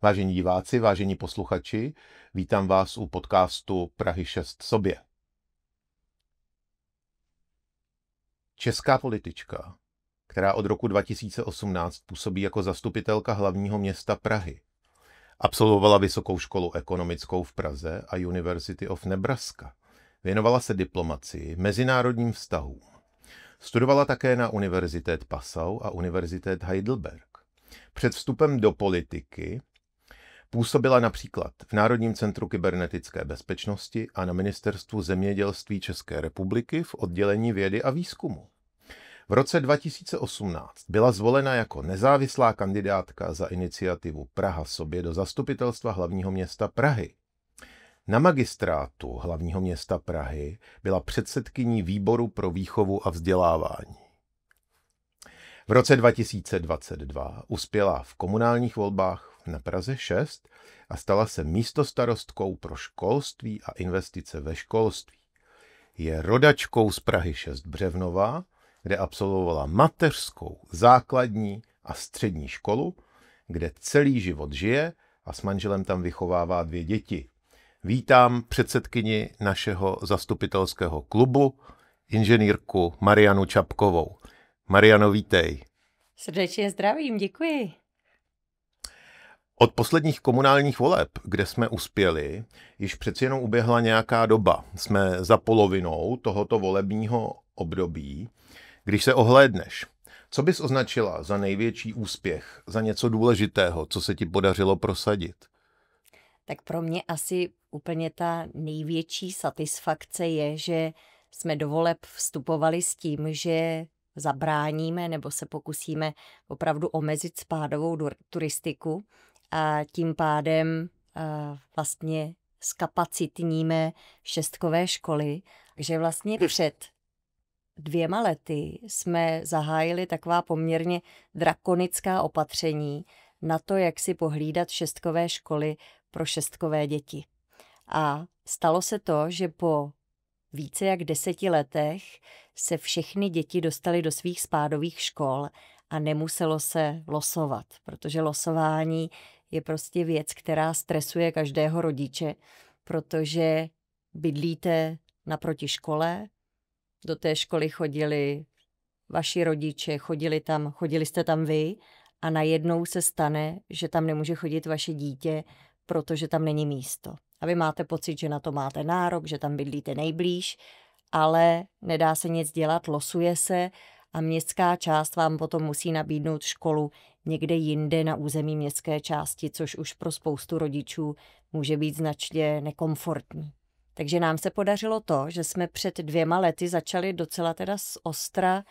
Vážení diváci, vážení posluchači, vítám vás u podcastu Prahy 6 sobě. Česká politička, která od roku 2018 působí jako zastupitelka hlavního města Prahy, absolvovala vysokou školu ekonomickou v Praze a University of Nebraska. Věnovala se diplomacii, mezinárodním vztahům. Studovala také na Universität Passau a Universität Heidelberg. Před vstupem do politiky působila například v Národním centru kybernetické bezpečnosti a na Ministerstvu zemědělství České republiky v oddělení vědy a výzkumu. V roce 2018 byla zvolena jako nezávislá kandidátka za iniciativu Praha sobě do zastupitelstva hlavního města Prahy. Na magistrátu hlavního města Prahy byla předsedkyní výboru pro výchovu a vzdělávání. V roce 2022 uspěla v komunálních volbách na Praze 6 a stala se místostarostkou pro školství a investice ve školství. Je rodačkou z Prahy 6 Břevnova, kde absolvovala mateřskou, základní a střední školu, kde celý život žije a s manželem tam vychovává 2 děti. Vítám předsedkyni našeho zastupitelského klubu, inženýrku Marianu Čapkovou. Mariano, vítej. Srdečně zdravím, děkuji. Od posledních komunálních voleb, kde jsme uspěli, již přeci jenom uběhla nějaká doba. Jsme za polovinou tohoto volebního období. Když se ohlédneš, co bys označila za největší úspěch, za něco důležitého, co se ti podařilo prosadit? Tak pro mě asi úplně ta největší satisfakce je, že jsme do voleb vstupovali s tím, že zabráníme nebo se pokusíme opravdu omezit spádovou turistiku a tím pádem vlastně zkapacitníme šestkové školy. Takže vlastně před 2 lety jsme zahájili taková poměrně drakonická opatření na to, jak si pohlídat šestkové školy pro šestkové děti. A stalo se to, že po více jak 10 letech se všechny děti dostaly do svých spádových škol a nemuselo se losovat, protože losování je prostě věc, která stresuje každého rodiče, protože bydlíte naproti škole, do té školy chodili vaši rodiče, chodili jste tam vy a najednou se stane, že tam nemůže chodit vaše dítě, protože tam není místo. A vy máte pocit, že na to máte nárok, že tam bydlíte nejblíž, ale nedá se nic dělat, losuje se a městská část vám potom musí nabídnout školu někde jinde na území městské části, což už pro spoustu rodičů může být značně nekomfortní. Takže nám se podařilo to, že jsme před 2 lety začali docela teda ostra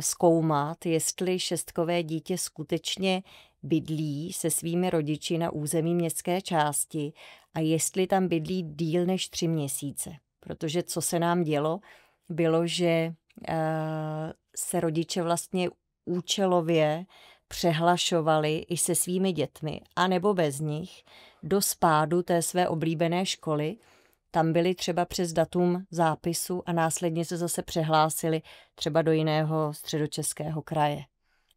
zkoumat, jestli šestkové dítě skutečně bydlí se svými rodiči na území městské části a jestli tam bydlí díl než 3 měsíce. Protože co se nám dělo, bylo, že se rodiče vlastně účelově přehlašovali i se svými dětmi, anebo bez nich, do spádu té své oblíbené školy. Tam byli třeba přes datum zápisu a následně se zase přehlásili třeba do jiného středočeského kraje.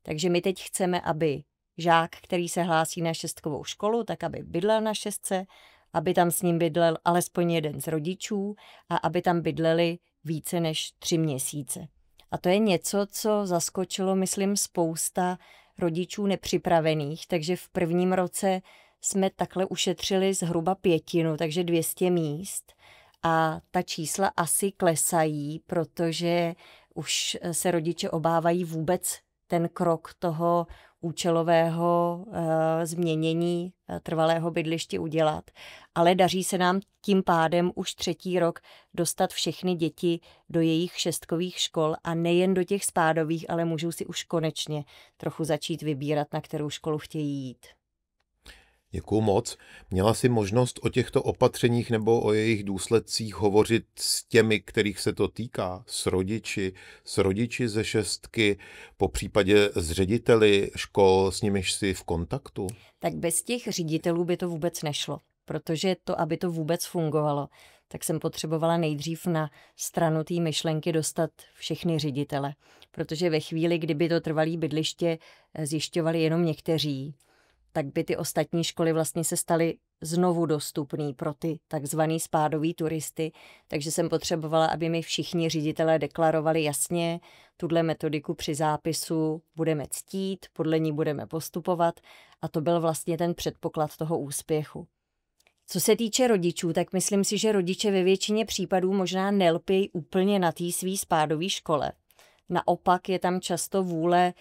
Takže my teď chceme, aby žák, který se hlásí na šestkovou školu, tak aby bydlel na šestce, aby tam s ním bydlel alespoň jeden z rodičů a aby tam bydleli více než 3 měsíce. A to je něco, co zaskočilo, myslím, spousta rodičů nepřipravených, takže v prvním roce jsme takhle ušetřili zhruba 1/5, takže 200 míst a ta čísla asi klesají, protože už se rodiče obávají vůbec ten krok toho účelového změnění trvalého bydliště udělat. Ale daří se nám tím pádem už 3. rok dostat všechny děti do jejich šestkových škol a nejen do těch spádových, ale můžou si už konečně trochu začít vybírat, na kterou školu chtějí jít. Děkuju moc. Měla jsi možnost o těchto opatřeních nebo o jejich důsledcích hovořit s těmi, kterých se to týká, s rodiči ze šestky, popřípadě s řediteli škol, s nimiž jsi v kontaktu? Tak bez těch ředitelů by to vůbec nešlo, protože to, aby to vůbec fungovalo, tak jsem potřebovala nejdřív na stranu té myšlenky dostat všechny ředitele, protože ve chvíli, kdyby to trvalé bydliště zjišťovali jenom někteří, tak by ty ostatní školy vlastně se staly znovu dostupný pro ty takzvaný spádový turisty, takže jsem potřebovala, aby mi všichni ředitelé deklarovali jasně, tuhle metodiku při zápisu budeme ctít, podle ní budeme postupovat a to byl vlastně ten předpoklad toho úspěchu. Co se týče rodičů, tak myslím si, že rodiče ve většině případů možná nelpějí úplně na té svý spádové škole. Naopak je tam často vůle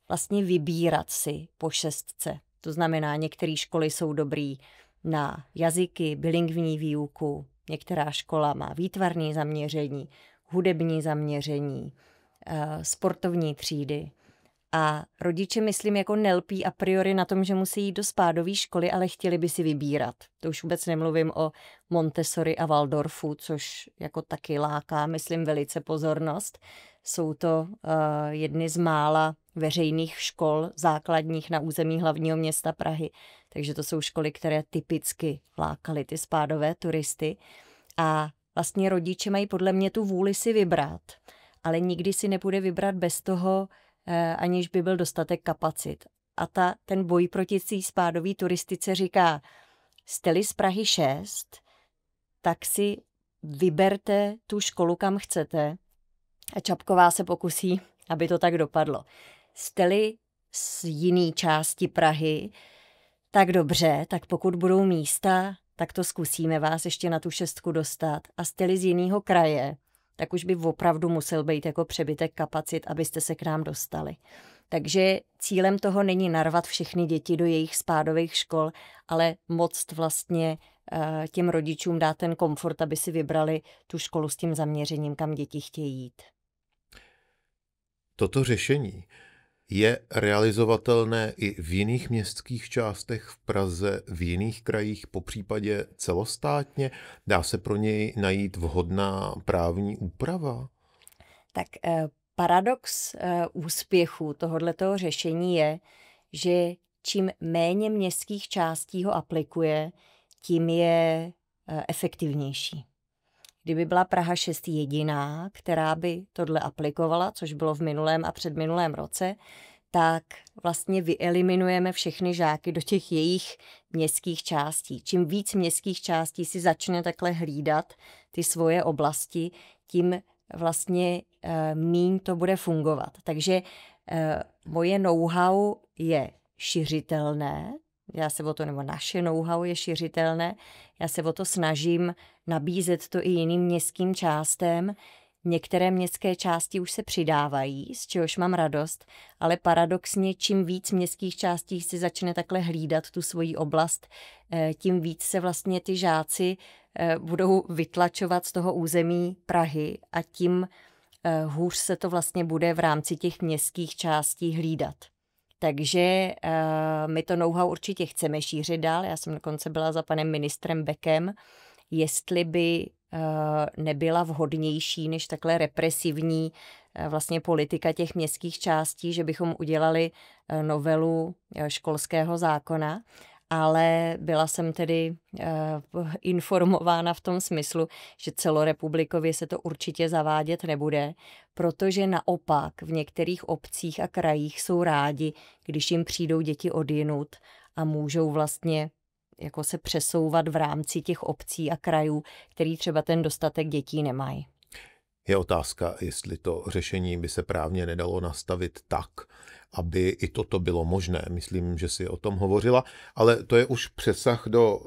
vlastně vybírat si po šestce. To znamená, některé školy jsou dobrý na jazyky, bilingvní výuku, některá škola má výtvarné zaměření, hudební zaměření, sportovní třídy. A rodiče, myslím, jako nelpí a priori na tom, že musí jít do spádové školy, ale chtěli by si vybírat. To už vůbec nemluvím o Montessori a Waldorfu, což jako taky láká, myslím, velice pozornost. Jsou to jedny z mála veřejných škol základních na území hlavního města Prahy. Takže to jsou školy, které typicky lákaly ty spádové turisty. A vlastně rodiče mají podle mě tu vůli si vybrat, ale nikdy si nebude vybrat bez toho, aniž by byl dostatek kapacit. A ten boj proti té spádové turistice říká, jste-li z Prahy 6, tak si vyberte tu školu, kam chcete. A Čapková se pokusí, aby to tak dopadlo. Jste-li z jiné části Prahy, tak dobře, tak pokud budou místa, tak to zkusíme vás ještě na tu 6 dostat. A jste-li z jiného kraje, tak už by opravdu musel být jako přebytek kapacit, abyste se k nám dostali. Takže cílem toho není narvat všechny děti do jejich spádových škol, ale moct vlastně těm rodičům dát ten komfort, aby si vybrali tu školu s tím zaměřením, kam děti chtějí jít. Toto řešení je realizovatelné i v jiných městských částech v Praze, v jiných krajích, popřípadě celostátně? Dá se pro něj najít vhodná právní úprava? Tak paradox úspěchu tohoto řešení je, že čím méně městských částí ho aplikuje, tím je efektivnější. Kdyby byla Praha 6 jediná, která by tohle aplikovala, což bylo v minulém a předminulém roce, tak vlastně vyeliminujeme všechny žáky do těch jejich městských částí. Čím víc městských částí si začne takhle hlídat ty svoje oblasti, tím vlastně míň to bude fungovat. Takže moje know-how je šiřitelné, nebo naše know-how je šiřitelné, já se o to snažím nabízet to i jiným městským částem. Některé městské části už se přidávají, z čehož mám radost, ale paradoxně, čím víc městských částí si začne takhle hlídat tu svoji oblast, tím víc se vlastně ty žáci budou vytlačovat z toho území Prahy a tím hůř se to vlastně bude v rámci těch městských částí hlídat. Takže my to know-how určitě chceme šířit dál. Já jsem dokonce byla za panem ministrem Beckem, jestli by nebyla vhodnější než takhle represivní vlastně politika těch městských částí, že bychom udělali novelu školského zákona, ale byla jsem tedy informována v tom smyslu, že celorepublikově se to určitě zavádět nebude, protože naopak v některých obcích a krajích jsou rádi, když jim přijdou děti odjinud a můžou vlastně jako se přesouvat v rámci těch obcí a krajů, který třeba ten dostatek dětí nemají. Je otázka, jestli to řešení by se právně nedalo nastavit tak, aby i toto bylo možné. Myslím, že si o tom hovořila, ale to je už přesah do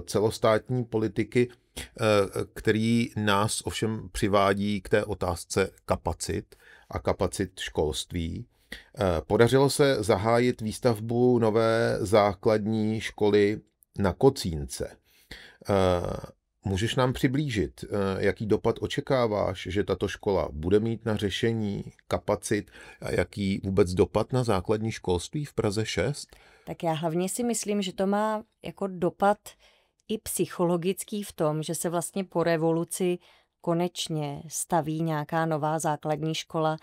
celostátní politiky, který nás ovšem přivádí k té otázce kapacit a kapacit školství. Podařilo se zahájit výstavbu nové základní školy na Kocínce. Můžeš nám přiblížit, jaký dopad očekáváš, že tato škola bude mít na řešení kapacit a jaký vůbec dopad na základní školství v Praze 6? Tak já hlavně si myslím, že to má jako dopad i psychologický v tom, že se vlastně po revoluci konečně staví nějaká nová základní škola.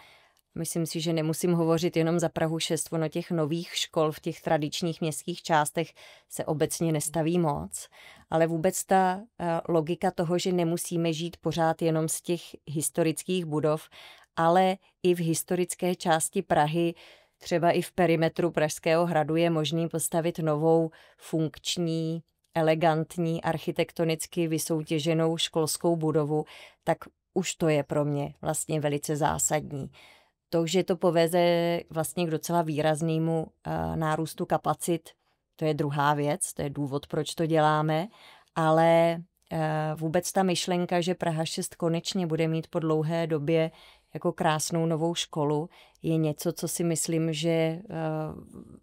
Myslím si, že nemusím hovořit jenom za Prahu 6, ono těch nových škol v těch tradičních městských částech se obecně nestaví moc, ale vůbec ta logika toho, že nemusíme žít pořád jenom z těch historických budov, ale i v historické části Prahy třeba i v perimetru Pražského hradu je možný postavit novou funkční, elegantní, architektonicky vysoutěženou školskou budovu, tak už to je pro mě vlastně velice zásadní. To, že to poveze vlastně k docela výraznému nárůstu kapacit, to je druhá věc, to je důvod, proč to děláme, ale vůbec ta myšlenka, že Praha 6 konečně bude mít po dlouhé době jako krásnou novou školu, je něco, co si myslím, že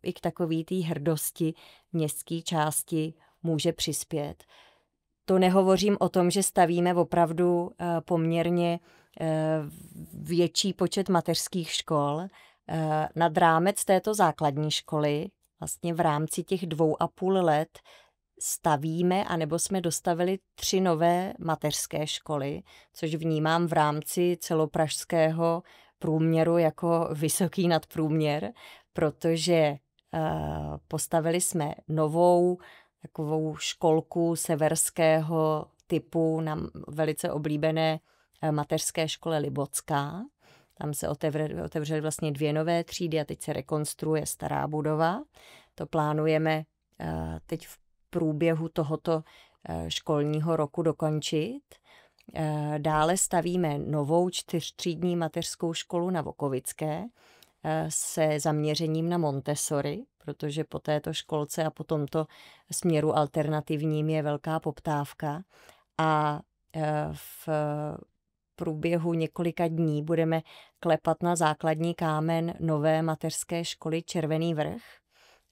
i k takový té hrdosti městské části může přispět. To nehovořím o tom, že stavíme opravdu poměrně větší počet mateřských škol. Nad rámec této základní školy, vlastně v rámci těch 2,5 let, stavíme, anebo jsme dostavili 3 nové mateřské školy, což vnímám v rámci celopražského průměru jako vysoký nadprůměr, protože postavili jsme novou takovou školku severského typu na velice oblíbené mateřské škole Libocká. Tam se otevřely vlastně 2 nové třídy a teď se rekonstruuje stará budova. To plánujeme teď v průběhu tohoto školního roku dokončit. Dále stavíme novou 4třídní mateřskou školu na Vokovické se zaměřením na Montessori, protože po této školce a po tomto směru alternativním je velká poptávka. A v průběhu několika dní budeme klepat na základní kámen nové mateřské školy Červený vrch,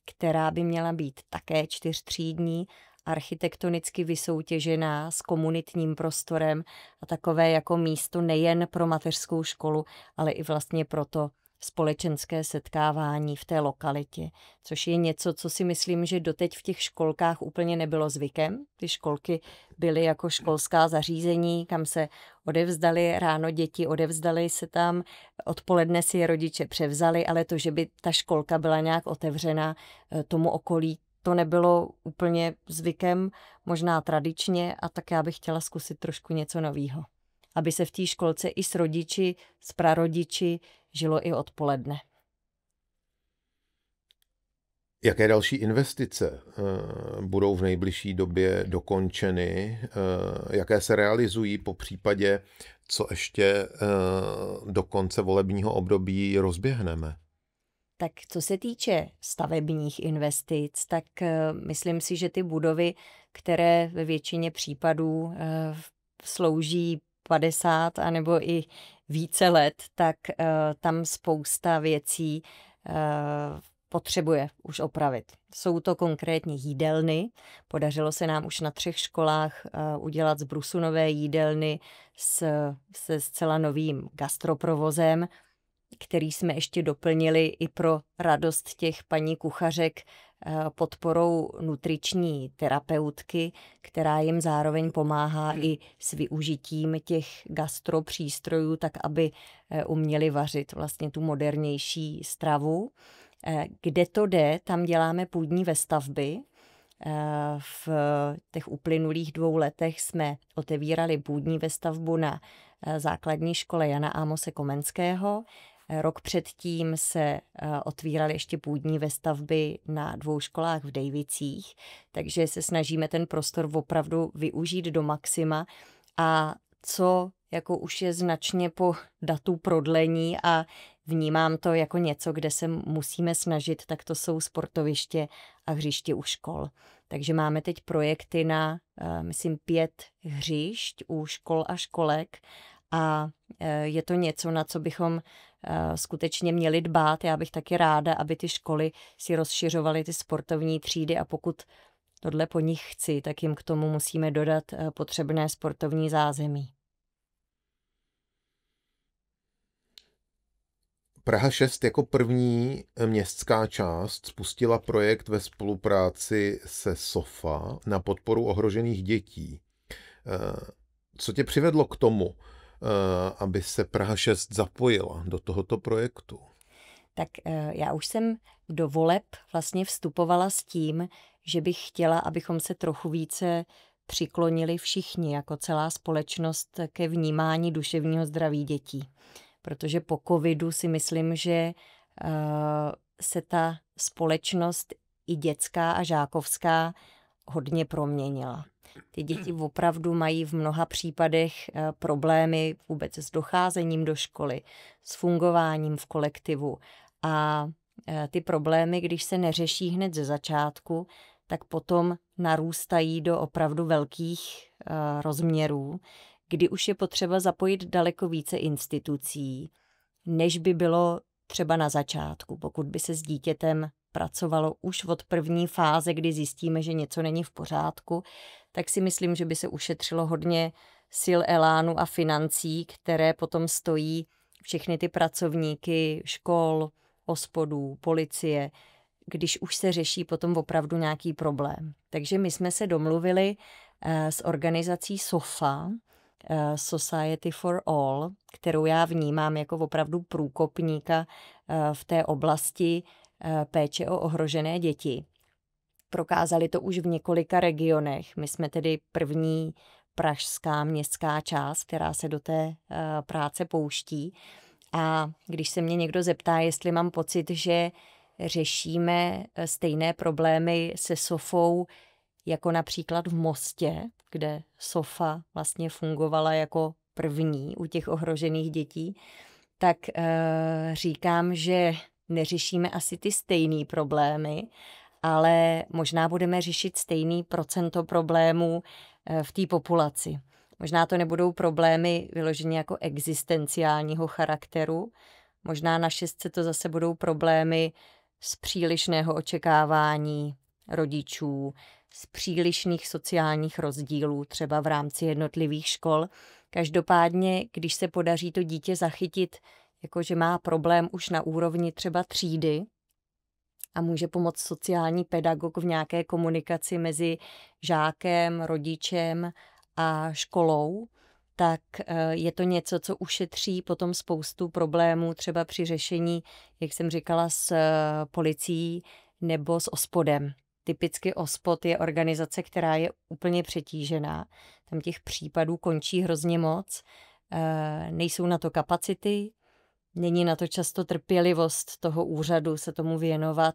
která by měla být také 4třídní, architektonicky vysoutěžená s komunitním prostorem a takové jako místo nejen pro mateřskou školu, ale i vlastně pro to společenské setkávání v té lokalitě, což je něco, co si myslím, že doteď v těch školkách úplně nebylo zvykem. Ty školky byly jako školská zařízení, kam se odevzdali ráno děti, odevzdali se tam, odpoledne si je rodiče převzali, ale to, že by ta školka byla nějak otevřena tomu okolí, to nebylo úplně zvykem, možná tradičně, a tak já bych chtěla zkusit trošku něco nového. Aby se v té školce i s rodiči, s prarodiči žilo i odpoledne. Jaké další investice budou v nejbližší době dokončeny? Jaké se realizují, po případě, co ještě do konce volebního období rozběhneme? Tak co se týče stavebních investic, tak myslím si, že ty budovy, které ve většině případů slouží 50 anebo i více let, tak tam spousta věcí potřebuje už opravit. Jsou to konkrétně jídelny. Podařilo se nám už na 3 školách udělat z brusu nové jídelny se zcela novým gastroprovozem, který jsme ještě doplnili i pro radost těch paní kuchařek podporou nutriční terapeutky, která jim zároveň pomáhá i s využitím těch gastropřístrojů, tak aby uměli vařit vlastně tu modernější stravu. Kde to jde, tam děláme půdní vestavby. V těch uplynulých 2 letech jsme otevírali půdní vestavbu na základní škole Jana Amose Komenského. Rok předtím se otvíraly ještě půdní vestavby na 2 školách v Dejvicích, takže se snažíme ten prostor opravdu využít do maxima. A co jako už je značně po datu prodlení a vnímám to jako něco, kde se musíme snažit, tak to jsou sportoviště a hřiště u škol. Takže máme teď projekty na, myslím, 5 hřišť u škol a školek a je to něco, na co bychom skutečně měli dbát. Já bych taky ráda, aby ty školy si rozšiřovaly ty sportovní třídy a pokud tohle po nich chci, tak jim k tomu musíme dodat potřebné sportovní zázemí. Praha 6 jako první městská část spustila projekt ve spolupráci se SOFA na podporu ohrožených dětí. Co tě přivedlo k tomu, aby se Praha 6 zapojila do tohoto projektu? Tak já už jsem do voleb vlastně vstupovala s tím, že bych chtěla, abychom se trochu více přiklonili všichni jako celá společnost ke vnímání duševního zdraví dětí. Protože po covidu si myslím, že se ta společnost i dětská a žákovská hodně proměnila. Ty děti opravdu mají v mnoha případech problémy vůbec s docházením do školy, s fungováním v kolektivu a ty problémy, když se neřeší hned ze začátku, tak potom narůstají do opravdu velkých rozměrů, kdy už je potřeba zapojit daleko více institucí, než by bylo třeba na začátku. Pokud by se s dítětem pracovalo už od první fáze, kdy zjistíme, že něco není v pořádku, tak si myslím, že by se ušetřilo hodně sil, elánu a financí, které potom stojí všechny ty pracovníky škol, OSPODů, policie, když už se řeší potom opravdu nějaký problém. Takže my jsme se domluvili s organizací SOFA, Society for All, kterou já vnímám jako opravdu průkopníka v té oblasti péče o ohrožené děti. Prokázali to už v několika regionech. My jsme tedy první pražská městská část, která se do té práce pouští. A když se mě někdo zeptá, jestli mám pocit, že řešíme stejné problémy se SOFou, jako například v Mostě, kde SOFA vlastně fungovala jako první u těch ohrožených dětí, tak říkám, že neřešíme asi ty stejné problémy, ale možná budeme řešit stejný procento problémů v té populaci. Možná to nebudou problémy vyloženě jako existenciálního charakteru, možná na šestce to zase budou problémy z přílišného očekávání rodičů, z přílišných sociálních rozdílů, třeba v rámci jednotlivých škol. Každopádně, když se podaří to dítě zachytit, jakože má problém už na úrovni třeba třídy a může pomoct sociální pedagog v nějaké komunikaci mezi žákem, rodičem a školou, tak je to něco, co ušetří potom spoustu problémů třeba při řešení, jak jsem říkala, s policií nebo s OSPODem. Typicky OSPOD je organizace, která je úplně přetížená. Tam těch případů končí hrozně moc. Nejsou na to kapacity, není na to často trpělivost toho úřadu se tomu věnovat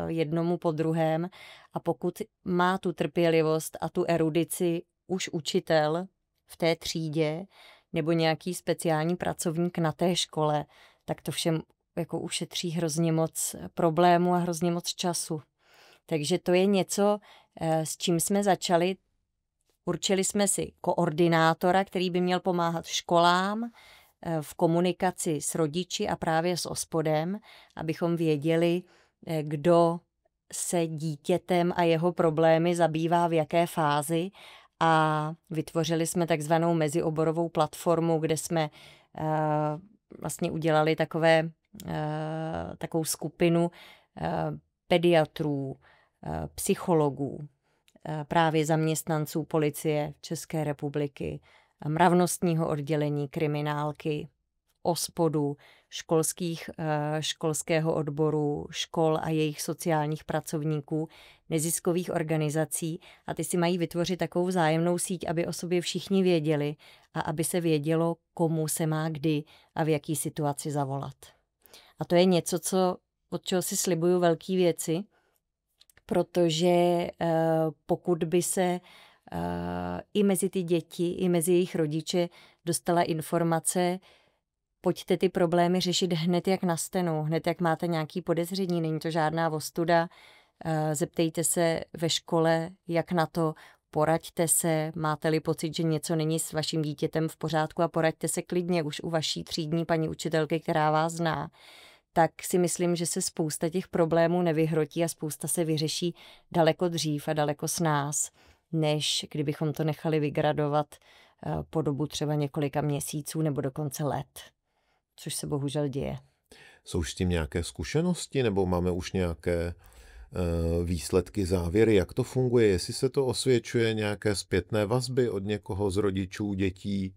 jednomu po druhém. A pokud má tu trpělivost a tu erudici už učitel v té třídě nebo nějaký speciální pracovník na té škole, tak to všem jako ušetří hrozně moc problémů a hrozně moc času. Takže to je něco, s čím jsme začali. Určili jsme si koordinátora, který by měl pomáhat školám v komunikaci s rodiči a právě s OSPODem, abychom věděli, kdo se dítětem a jeho problémy zabývá v jaké fázi. A vytvořili jsme takzvanou mezioborovou platformu, kde jsme vlastně udělali takovou skupinu pediatrů, psychologů, právě zaměstnanců policie České republiky, mravnostního oddělení kriminálky, OSPODu, školského odboru, škol a jejich sociálních pracovníků, neziskových organizací a ty si mají vytvořit takovou vzájemnou síť, aby o sobě všichni věděli a aby se vědělo, komu se má kdy a v jaký situaci zavolat. A to je něco, od čeho si slibuju velké věci, protože pokud by se i mezi ty děti, i mezi jejich rodiče dostala informace, pojďte ty problémy řešit hned, jak nastanou, hned, jak máte nějaký podezření, není to žádná ostuda, zeptejte se ve škole, jak na to, poraďte se, máte-li pocit, že něco není s vaším dítětem v pořádku a poraďte se klidně už u vaší třídní paní učitelky, která vás zná, tak si myslím, že se spousta těch problémů nevyhrotí a spousta se vyřeší daleko dřív a daleko s nás, než kdybychom to nechali vygradovat po dobu třeba několika měsíců nebo dokonce let, což se bohužel děje. Jsou s tím nějaké zkušenosti nebo máme už nějaké výsledky, závěry, jak to funguje, jestli se to osvědčuje, nějaké zpětné vazby od někoho z rodičů, dětí?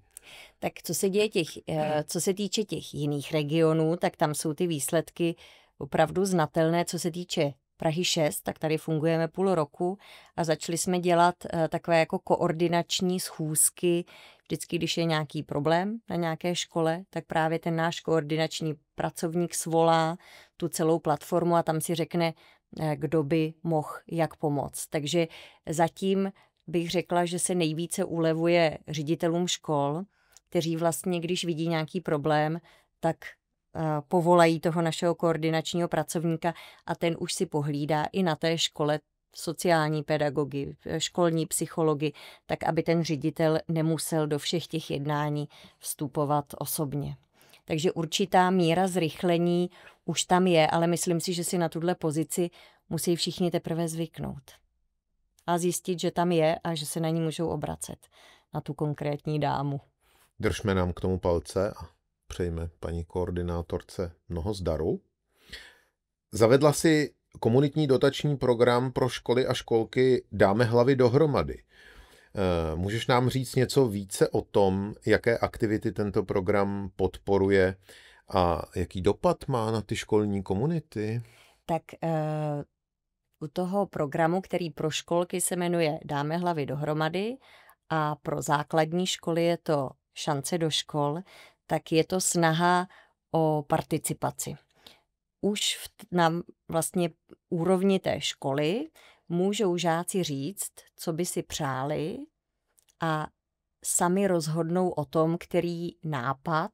Tak co se týče těch jiných regionů, tak tam jsou ty výsledky opravdu znatelné. Co se týče Prahy 6, tak tady fungujeme půl roku a začali jsme dělat takové jako koordinační schůzky vždycky, když je nějaký problém na nějaké škole, tak právě ten náš koordinační pracovník svolá tu celou platformu a tam si řekne, kdo by mohl jak pomoct. Takže zatím bych řekla, že se nejvíce ulevuje ředitelům škol, kteří vlastně, když vidí nějaký problém, tak povolají toho našeho koordinačního pracovníka a ten už si pohlídá i na té škole sociální pedagogy, školní psychologi, tak aby ten ředitel nemusel do všech těch jednání vstupovat osobně. Takže určitá míra zrychlení už tam je, ale myslím si, že si na tuhle pozici musí všichni teprve zvyknout. A zjistit, že tam je a že se na ní můžou obracet, na tu konkrétní dámu. Držme nám k tomu palce a přejme paní koordinátorce mnoho zdaru. Zavedla si komunitní dotační program pro školy a školky Dáme hlavy dohromady. Můžeš nám říct něco více o tom, jaké aktivity tento program podporuje a jaký dopad má na ty školní komunity? Tak u toho programu, který pro školky se jmenuje Dáme hlavy dohromady a pro základní školy je to Šance do škol, tak je to snaha o participaci. Už na vlastně úrovni té školy můžou žáci říct, co by si přáli a sami rozhodnou o tom, který nápad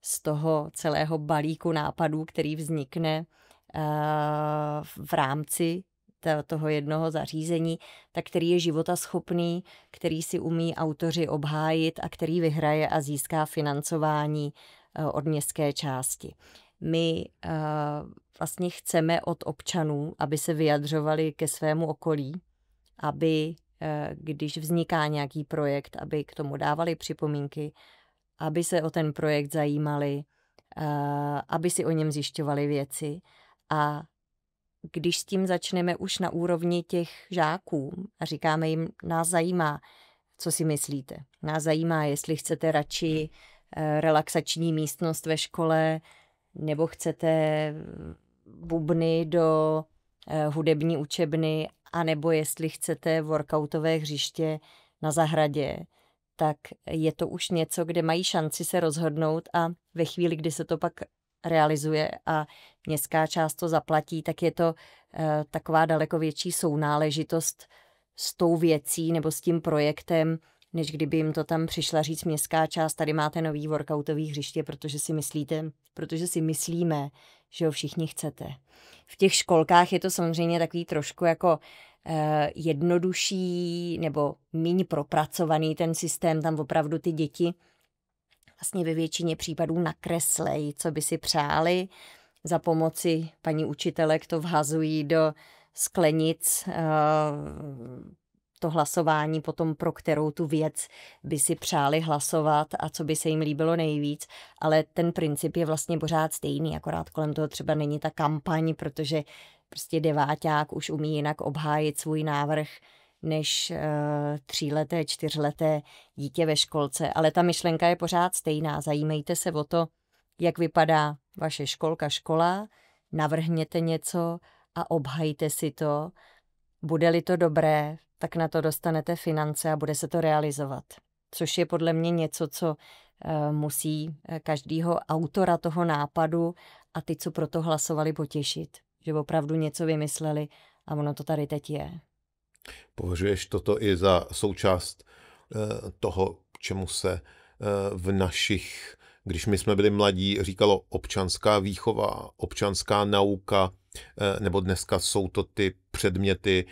z toho celého balíku nápadů, který vznikne v rámci toho jednoho zařízení, tak který je životaschopný, který si umí autoři obhájit a který vyhraje a získá financování od městské části. My vlastně chceme od občanů, aby se vyjadřovali ke svému okolí, aby když vzniká nějaký projekt, aby k tomu dávali připomínky, aby se o ten projekt zajímali, aby si o něm zjišťovali věci. A když s tím začneme už na úrovni těch žáků a říkáme jim, nás zajímá, co si myslíte. Nás zajímá, jestli chcete radši relaxační místnost ve škole, nebo chcete bubny do hudební učebny, anebo jestli chcete workoutové hřiště na zahradě, tak je to už něco, kde mají šanci se rozhodnout a ve chvíli, kdy se to pak realizuje a městská část to zaplatí, tak je to taková daleko větší sounáležitost s tou věcí nebo s tím projektem, než kdyby jim to tam přišla říct městská část, tady máte nový workoutový hřiště, protože si myslíme, že ho všichni chcete. V těch školkách je to samozřejmě takový trošku jako jednodušší nebo míň propracovaný ten systém, tam opravdu ty děti vlastně ve většině případů nakreslejí, co by si přáli. Za pomoci paní učitelek to vhazují do sklenic, to hlasování potom, pro kterou tu věc by si přáli hlasovat a co by se jim líbilo nejvíc, ale ten princip je vlastně pořád stejný, akorát kolem toho třeba není ta kampaň, protože prostě deváťák už umí jinak obhájit svůj návrh než 3leté, 4leté dítě ve školce, ale ta myšlenka je pořád stejná. Zajímejte se o to, jak vypadá vaše škola, navrhněte něco a obhajte si to. Bude-li to dobré, tak na to dostanete finance a bude se to realizovat. Což je podle mě něco, co musí každýho autora toho nápadu a ty, co pro to hlasovali, potěšit. Že opravdu něco vymysleli a ono to tady teď je. Považuješ toto i za součást toho, čemu se v našich, když my jsme byli mladí, říkalo občanská výchova, občanská nauka, nebo dneska jsou to ty předměty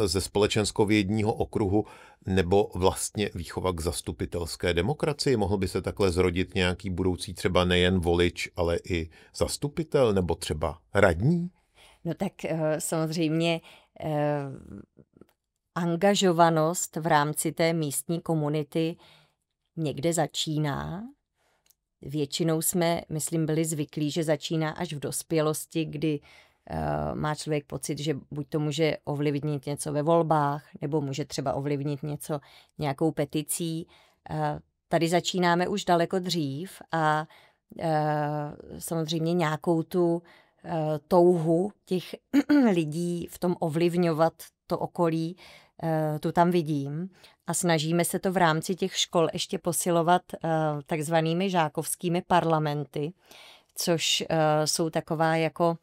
ze společenskovědního okruhu, nebo vlastně výchova k zastupitelské demokracii? Mohl by se takhle zrodit nějaký budoucí třeba nejen volič, ale i zastupitel, nebo třeba radní? No tak samozřejmě angažovanost v rámci té místní komunity někde začíná. Většinou jsme, myslím, byli zvyklí, že začíná až v dospělosti, kdy má člověk pocit, že buď to může ovlivnit něco ve volbách, nebo může třeba ovlivnit něco nějakou peticí. Tady začínáme už daleko dřív a samozřejmě nějakou tu touhu těch lidí v tom ovlivňovat to okolí tu tam vidím a snažíme se to v rámci těch škol ještě posilovat takzvanými žákovskými parlamenty, což jsou taková jako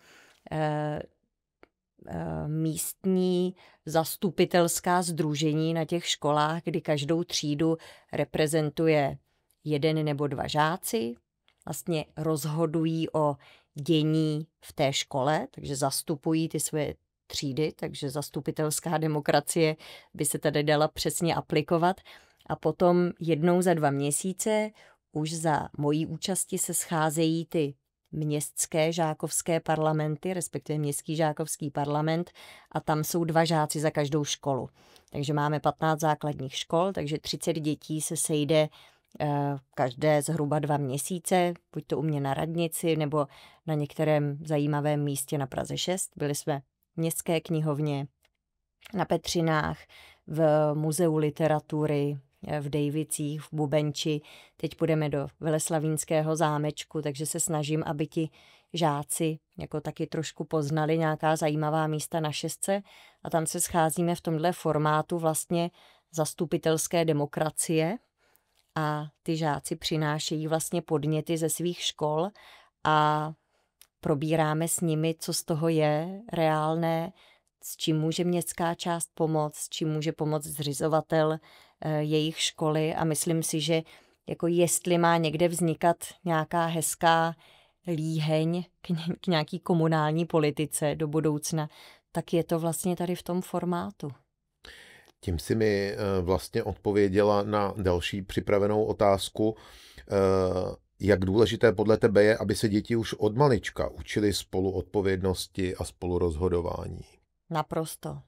místní zastupitelská sdružení na těch školách, kdy každou třídu reprezentuje jeden nebo dva žáci, vlastně rozhodují o dění v té škole, takže zastupují ty své třídy, takže zastupitelská demokracie by se tady dala přesně aplikovat. A potom jednou za 2 měsíce už za mojí účasti se scházejí ty městské žákovské parlamenty, respektive městský žákovský parlament, a tam jsou 2 žáci za každou školu. Takže máme 15 základních škol, takže 30 dětí se sejde každé zhruba 2 měsíce, buď to u mě na radnici, nebo na některém zajímavém místě na Praze 6. Byli jsme v Městské knihovně, na Petřinách, v Muzeu literatury, v Dejvicích, v Bubenči. Teď půjdeme do Veleslavínského zámečku, takže se snažím, aby ti žáci jako taky trošku poznali nějaká zajímavá místa na Šestce a tam se scházíme v tomhle formátu vlastně zastupitelské demokracie a ty žáci přinášejí vlastně podněty ze svých škol a probíráme s nimi, co z toho je reálné, s čím může městská část pomoct, s čím může pomoct zřizovatel jejich školy a myslím si, že jako jestli má někde vznikat nějaká hezká líheň k nějaký komunální politice do budoucna, tak je to vlastně tady v tom formátu. Tím si mi vlastně odpověděla na další připravenou otázku. Jak důležité podle tebe je, aby se děti už od malička učili spoluodpovědnosti a spolurozhodování? Naprosto.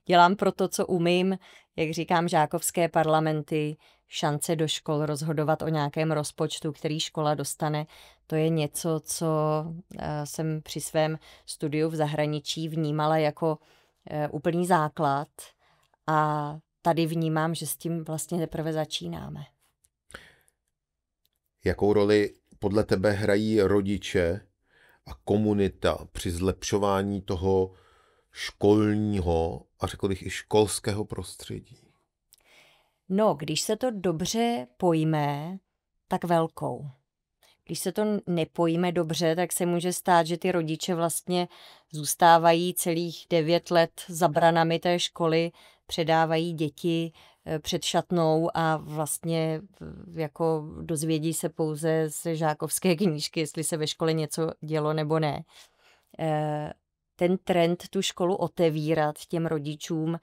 Dělám pro to, co umím, jak říkám, žákovské parlamenty, šance do škol rozhodovat o nějakém rozpočtu, který škola dostane. To je něco, co jsem při svém studiu v zahraničí vnímala jako úplný základ a tady vnímám, že s tím vlastně teprve začínáme. Jakou roli podle tebe hrají rodiče a komunita při zlepšování toho školního a řekl bych i školského prostředí? No, když se to dobře pojme, tak velkou. Když se to nepojme dobře, tak se může stát, že ty rodiče vlastně zůstávají celých 9 let za branami té školy, předávají děti před šatnou a vlastně jako dozvědí se pouze z žákovské knížky, jestli se ve škole něco dělo nebo ne. Ten trend tu školu otevírat těm rodičům,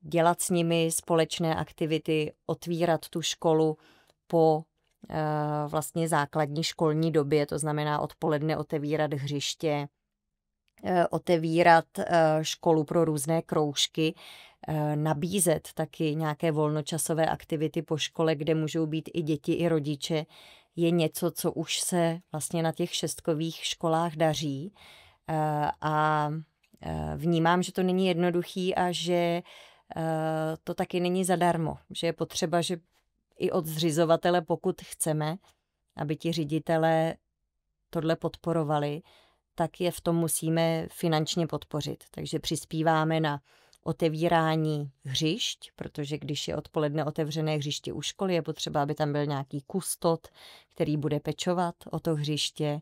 dělat s nimi společné aktivity, otvírat tu školu po vlastně základní školní době, to znamená odpoledne otevírat hřiště, otevírat školu pro různé kroužky, nabízet taky nějaké volnočasové aktivity po škole, kde můžou být i děti, i rodiče, je něco, co už se vlastně na těch šestkových školách daří. A vnímám, že to není jednoduchý a že to taky není zadarmo, že je potřeba, že i od zřizovatele, pokud chceme, aby ti ředitelé tohle podporovali, tak je v tom musíme finančně podpořit. Takže přispíváme na otevírání hřišť, protože když je odpoledne otevřené hřiště u školy, je potřeba, aby tam byl nějaký kustot, který bude pečovat o to hřiště.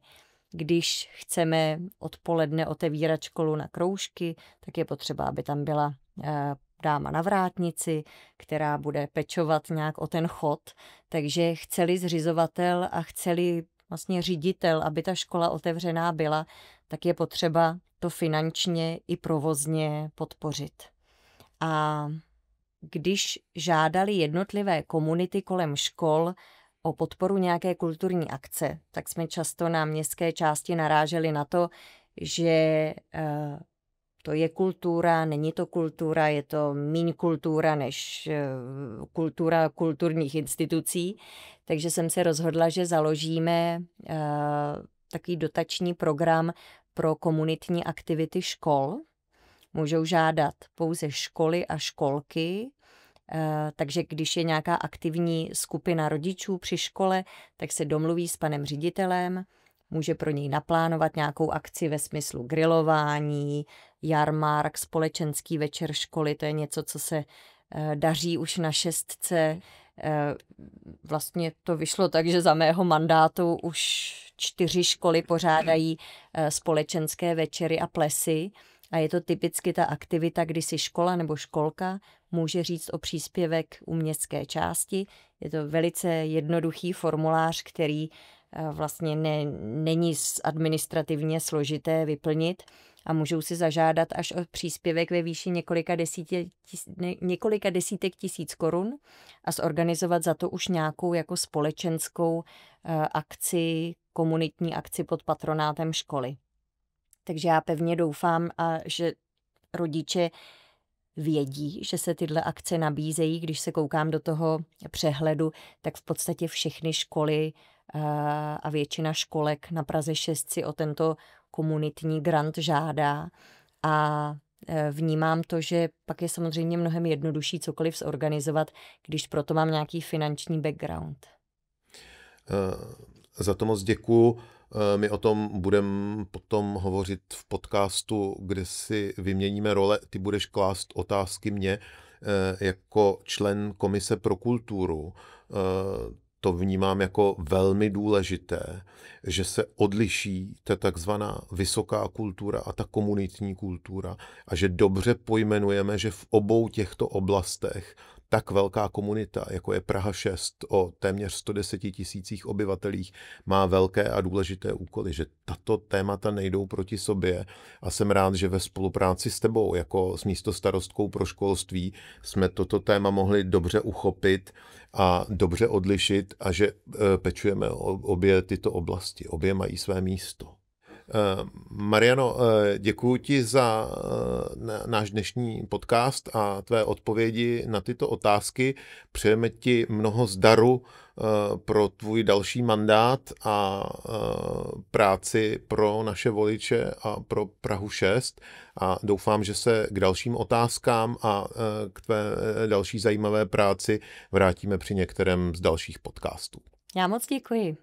Když chceme odpoledne otevírat školu na kroužky, tak je potřeba, aby tam byla dáma na vrátnici, která bude pečovat nějak o ten chod. Takže chceli zřizovatel a chceli vlastně ředitel, aby ta škola otevřená byla, tak je potřeba to finančně i provozně podpořit. A když žádali jednotlivé komunity kolem škol o podporu nějaké kulturní akce, tak jsme často na městské části naráželi na to, že to je kultura, není to kultura, je to míň kultura než kultura kulturních institucí. Takže jsem se rozhodla, že založíme takový dotační program pro komunitní aktivity škol. Můžou žádat pouze školy a školky, takže když je nějaká aktivní skupina rodičů při škole, tak se domluví s panem ředitelem, může pro něj naplánovat nějakou akci ve smyslu grilování, jarmark, společenský večer školy, to je něco, co se daří už na 6. Vlastně to vyšlo tak, že za mého mandátu už 4 školy pořádají společenské večery a plesy. A je to typicky ta aktivita, kdy si škola nebo školka může říct o příspěvek u městské části. Je to velice jednoduchý formulář, který vlastně není administrativně složité vyplnit a můžou si zažádat až o příspěvek ve výši několika desítek tisíc korun a zorganizovat za to už nějakou jako společenskou akci, komunitní akci pod patronátem školy. Takže já pevně doufám, že rodiče vědí, že se tyhle akce nabízejí. Když se koukám do toho přehledu, tak v podstatě všechny školy a většina školek na Praze 6 si o tento komunitní grant žádá. A vnímám to, že pak je samozřejmě mnohem jednodušší cokoliv zorganizovat, když proto mám nějaký finanční background. Za to moc děkuju. My o tom budeme potom hovořit v podcastu, kde si vyměníme role. Ty budeš klást otázky mně jako člen Komise pro kulturu. To vnímám jako velmi důležité, že se odliší ta takzvaná vysoká kultura a ta komunitní kultura a že dobře pojmenujeme, že v obou těchto oblastech tak velká komunita, jako je Praha 6 o téměř 110 000 obyvatelích, má velké a důležité úkoly, že tato témata nejdou proti sobě a jsem rád, že ve spolupráci s tebou, jako s místostarostkou pro školství, jsme toto téma mohli dobře uchopit a dobře odlišit a že pečujeme obě tyto oblasti. Obě mají své místo. Mariano, děkuji ti za náš dnešní podcast a tvé odpovědi na tyto otázky. Přejeme ti mnoho zdaru pro tvůj další mandát a práci pro naše voliče a pro Prahu 6 a doufám, že se k dalším otázkám a k tvé další zajímavé práci vrátíme při některém z dalších podcastů. Já moc děkuji.